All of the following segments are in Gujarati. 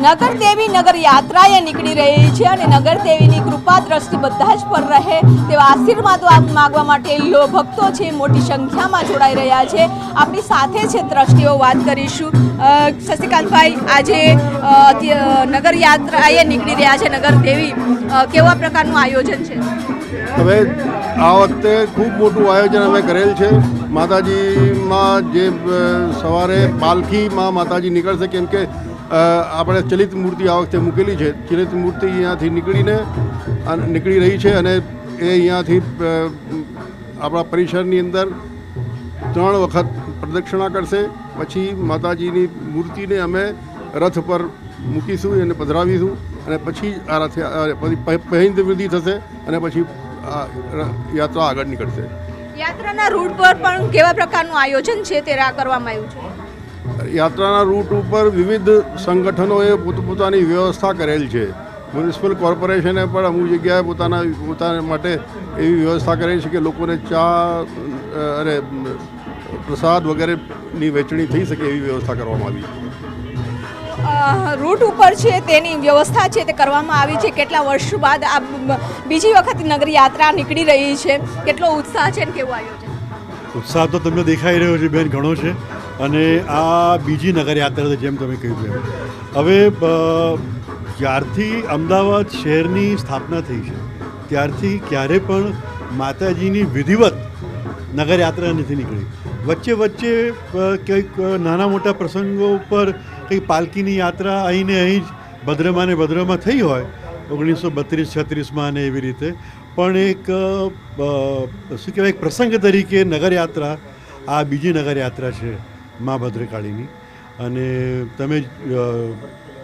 નગર દેવી નગર યાત્રાએ નીકળી રહી છે અને નગર દેવીની કૃપા દ્રષ્ટિ બધા જ પર રહે તેવા આશીર્વાદો માગવા માટે ભક્તો છે મોટી સંખ્યામાં જોડાઈ રહ્યા છે। આપણી સાથે છે દ્રષ્ટિઓ વાત કરીશું। શશિકાંતભાઈ, આજે નગર યાત્રાએ નીકળી રહ્યા છે નગર દેવી, કેવા પ્રકારનું આયોજન છે? હવે આ વખતે ખૂબ મોટું આયોજન અમે કરેલ છે। માતાજીમાં જે સવારે પાલખીમાં માતાજી નીકળશે, કેમ કે આપણે ચલિત મૂર્તિ આ વખતે મૂકેલી છે। ચલિત મૂર્તિ અહીંયાથી નીકળી રહી છે અને એ અહીંયાથી આપણા પરિસરની અંદર 3 વખત પ્રદક્ષિણા કરશે। પછી માતાજીની મૂર્તિને અમે રથ પર મૂકીશું અને પધરાવીશું અને પછી આ રથ પહેંદ વિધિ થશે અને પછી યાત્રા આગળ નીકળશે। યાત્રાના રૂટ પર પણ કેવા પ્રકારનું આયોજન છે તે કરવામાં આવ્યું છે? યાત્રાના રૂટ ઉપર વિવિધ સંગઠનોએ પોતપોતાની વ્યવસ્થા કરેલ છે। મ્યુનિસિપલ કોર્પોરેશને પણ અમુક જગ્યાએ પોતાના માટે એવી વ્યવસ્થા કરેલી છે કે લોકોને ચા અને પ્રસાદ વગેરેની વહેંચણી થઈ શકે એવી વ્યવસ્થા કરવામાં આવી। રૂટ ઉપર છે તેની વ્યવસ્થા છે તે કરવામાં આવી છે। કેટલા વર્ષો બાદ આ બીજી વખત નગર યાત્રા નીકળી રહી છે, કેટલો ઉત્સાહ છે અને કેવું આયોજન? ઉત્સાહ તો તમને દેખાઈ રહ્યો છે બેન, ઘણો છે। અને આ બીજી નગર યાત્રા છે, જેમ તમે કહ્યું એમ। હવે જ્યારથી અમદાવાદ શહેરની સ્થાપના થઈ છે ત્યારથી ક્યારે પણ માતાજીની વિધિવત નગર યાત્રા નથી નીકળી। વચ્ચે કંઈક નાના મોટા પ્રસંગો ઉપર કંઈક પાલકીની યાત્રા અહીંને અહીં જ ભદ્રમાં થઈ હોય 1932-36માં અને એવી રીતે, પણ એક શું કહેવાય એક પ્રસંગ તરીકે નગર યાત્રા આ બીજી નગર યાત્રા છે મા ભદ્રકાળીની। અને તમે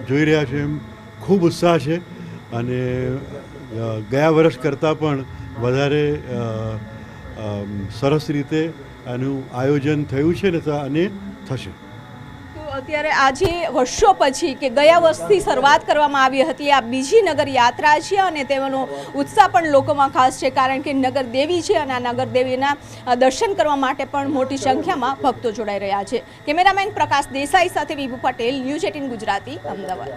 જોઈ રહ્યા છો એમ ખૂબ ઉત્સાહ છે અને ગયા વર્ષ કરતાં પણ વધારે સરસ રીતે આનું આયોજન થયું છે અને થશે। તો અત્યારે આજે વર્ષો પછી કે ગયા વર્ષથી શરૂઆત કરવામાં આવી હતી આ બીજી નગર યાત્રા છે અને તેનો ઉત્સાહ પણ લોકોમાં ખાસ છે, કારણ કે નગર દેવી છે અને આ નગર દેવીના દર્શન કરવા માટે પણ મોટી સંખ્યામાં ભક્તો જોડાઈ રહ્યા છે। કેમેરામેન પ્રકાશ દેસાઈ સાથે વિભુ પટેલ, ન્યૂઝ 18 ગુજરાતી, અમદાવાદ।